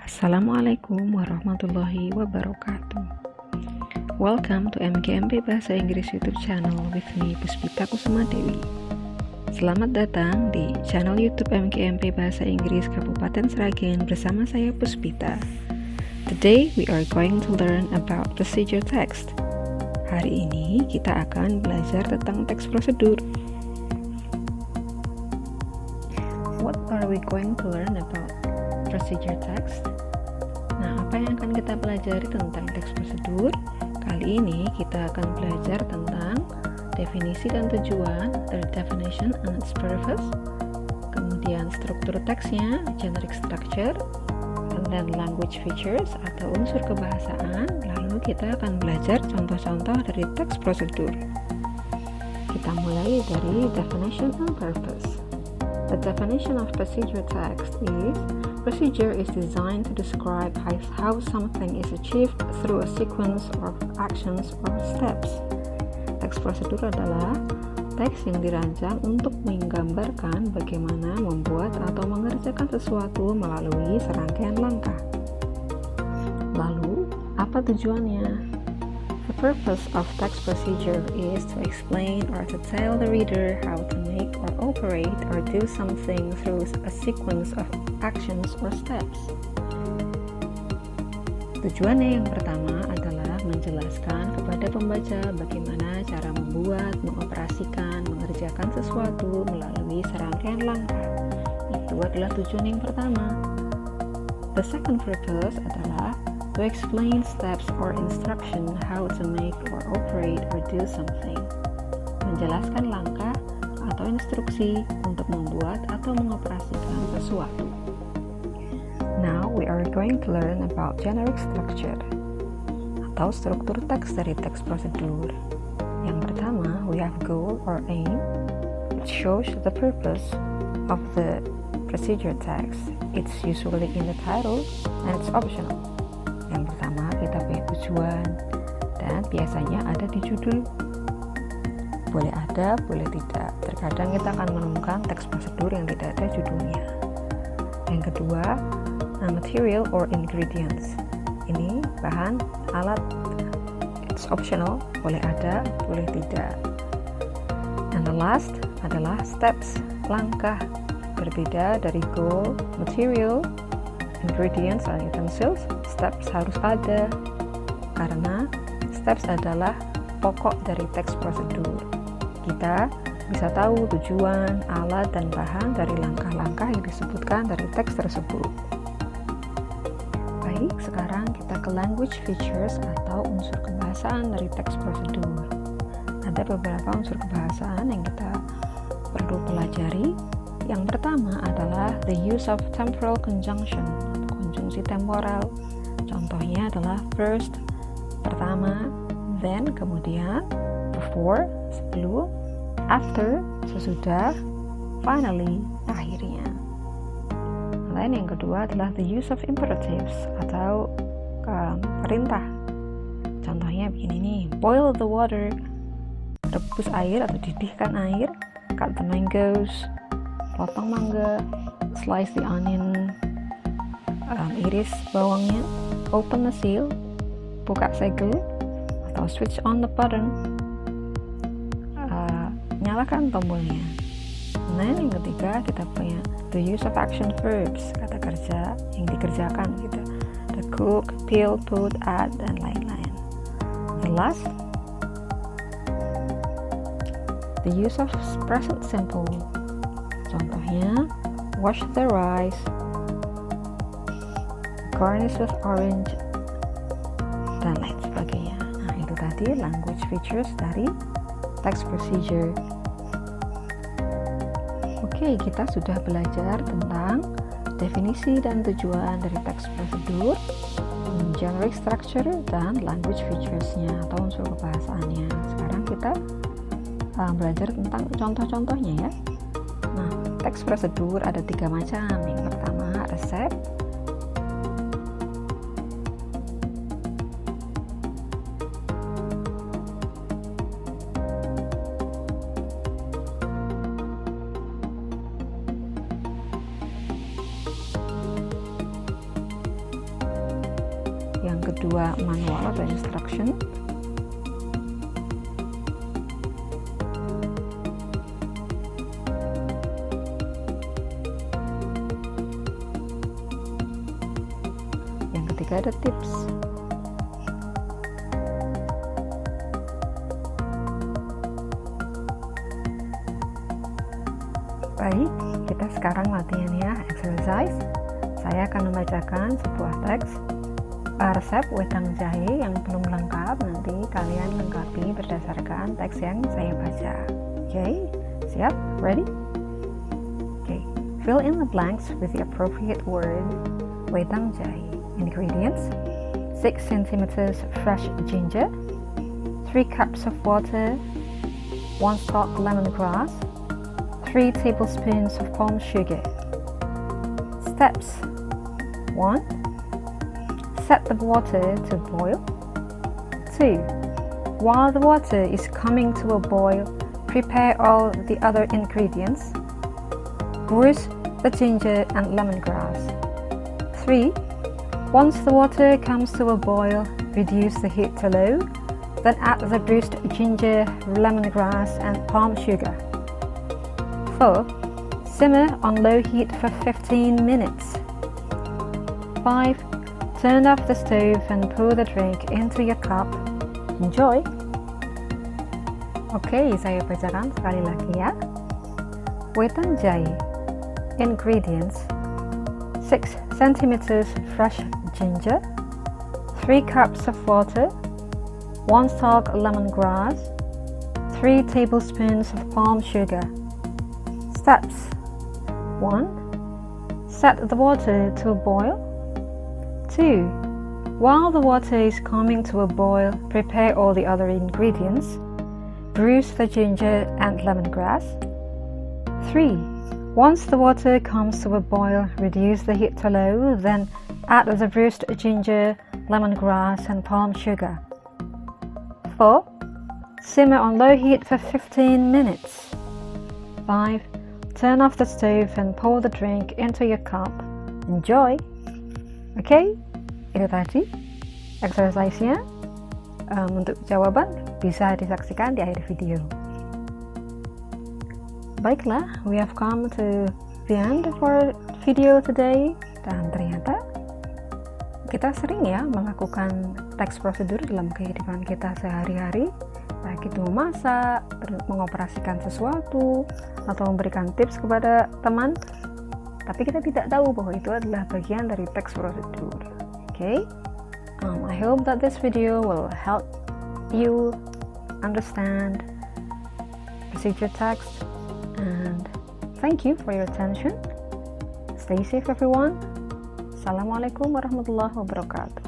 Assalamualaikum warahmatullahi wabarakatuh. Welcome to MGMP Bahasa Inggris YouTube channel with me Puspita Kusuma Dewi. Selamat datang di channel YouTube MGMP Bahasa Inggris Kabupaten Sragen bersama saya Puspita. Today we are going to learn about procedure text. Hari ini kita akan belajar tentang teks prosedur. What are we going to learn about procedure text? Nah, apa yang akan kita pelajari tentang teks prosedur? Kali ini kita akan belajar tentang definisi dan tujuan, the definition and its purpose, kemudian struktur teksnya, generic structure, and then language features atau unsur kebahasaan. Lalu kita akan belajar contoh-contoh dari teks prosedur. Kita mulai dari definition and purpose. The definition of procedure text is: procedure is designed to describe how something is achieved through a sequence of actions or steps. Teks prosedur adalah teks yang dirancang untuk menggambarkan bagaimana membuat atau mengerjakan sesuatu melalui serangkaian langkah. Lalu, apa tujuannya? The purpose of text procedure is to explain or to tell the reader how to make or operate or do something through a sequence of actions or steps. Tujuannya yang pertama adalah menjelaskan kepada pembaca bagaimana cara membuat, mengoperasikan, mengerjakan sesuatu melalui serangkaian langkah. Itu adalah tujuan yang pertama. The second purpose adalah to explain steps or instruction how to make or operate or do something. Menjelaskan langkah atau instruksi untuk membuat atau mengoperasikan sesuatu. Now we are going to learn about generic structure atau struktur teks dari teks prosedur. Yang pertama, we have goal or aim. It shows the purpose of the procedure text. It's usually in the title and it's optional. Yang pertama, kita punya tujuan dan biasanya ada di judul. Boleh ada, boleh tidak. Terkadang kita akan menemukan teks prosedur yang tidak ada judulnya. Yang kedua, material or ingredients. Ini bahan, alat. It's optional, boleh ada, boleh tidak. And the last adalah steps, langkah. Berbeda dari goal, material, ingredients and utensils, steps harus ada karena steps adalah pokok dari teks prosedur. Kita bisa tahu tujuan, alat, dan bahan dari langkah-langkah yang disebutkan dari teks tersebut. Baik, sekarang kita ke language features atau unsur kebahasaan dari teks prosedur. Ada beberapa unsur kebahasaan yang kita perlu pelajari. Yang pertama adalah the use of temporal conjunction, konjungsi temporal. Contohnya adalah first, pertama, then, kemudian, before, sebelum, after, sesudah, finally, akhirnya. Lain yang kedua adalah the use of imperatives atau perintah. Contohnya begini nih, boil the water, rebus air atau didihkan air, cut the mangoes, potong mangga, slice the onion, iris bawangnya, open the seal, buka segel, atau switch on the button, nyalakan tombolnya. Nah, yang ketiga kita punya the use of action verbs, kata kerja yang dikerjakan gitu. The cook, peel, put, add, dan lain-lain. The last, the use of present simple. Contohnya, wash the rice, garnish with orange, dan lain sebagainya. Nah, itu tadi language features dari text procedure. Oke, kita sudah belajar tentang definisi dan tujuan dari text prosedur, generic structure, dan language features-nya atau unsur kebahasaannya. Sekarang kita belajar tentang contoh-contohnya ya. Nah, teks prosedur ada 3 macam. Yang pertama, resep. dua manual atau instruction. Yang ketiga ada tips. Baik, kita sekarang latihan ya, exercise. Saya akan membacakan sebuah teks resep wedang jahe yang belum lengkap. Nanti kalian lengkapi berdasarkan teks yang saya baca. Oke, siap? Ready? Okay, fill in the blanks with the appropriate word. Wedang jahe. Ingredients: 6 cm fresh ginger, 3 cups of water, 1 stalk lemongrass, 3 tablespoons of palm sugar. Steps: 1. Set the water to boil. 2. While the water is coming to a boil, prepare all the other ingredients. Bruise the ginger and lemongrass. 3. Once the water comes to a boil, reduce the heat to low, then add the bruised ginger, lemongrass and palm sugar. 4. Simmer on low heat for 15 minutes. 5. Turn off the stove and pour the drink into your cup. Enjoy! Oke, saya bacakan sekali lagi ya. Wedang jahe. Ingredients: 6 cm fresh ginger, 3 cups of water, 1 stalk lemongrass, 3 tablespoons of palm sugar. Steps: 1. Set the water to a boil. 2. While the water is coming to a boil, prepare all the other ingredients. Bruise the ginger and lemongrass. 3. Once the water comes to a boil, reduce the heat to low, then add the bruised ginger, lemongrass and palm sugar. 4. Simmer on low heat for 15 minutes. 5. Turn off the stove and pour the drink into your cup. Enjoy! Oke, itu tadi exercise-nya. Untuk jawaban bisa disaksikan di akhir video. Baiklah, we have come to the end of our video today. Dan ternyata kita sering ya melakukan teks prosedur dalam kehidupan kita sehari-hari, baik itu memasak, mengoperasikan sesuatu, atau memberikan tips kepada teman, tapi kita tidak tahu bahwa itu adalah bagian dari teks prosedur. Okay? I hope that this video will help you understand procedure text, and thank you for your attention. Stay safe everyone. Assalamualaikum warahmatullahi wabarakatuh.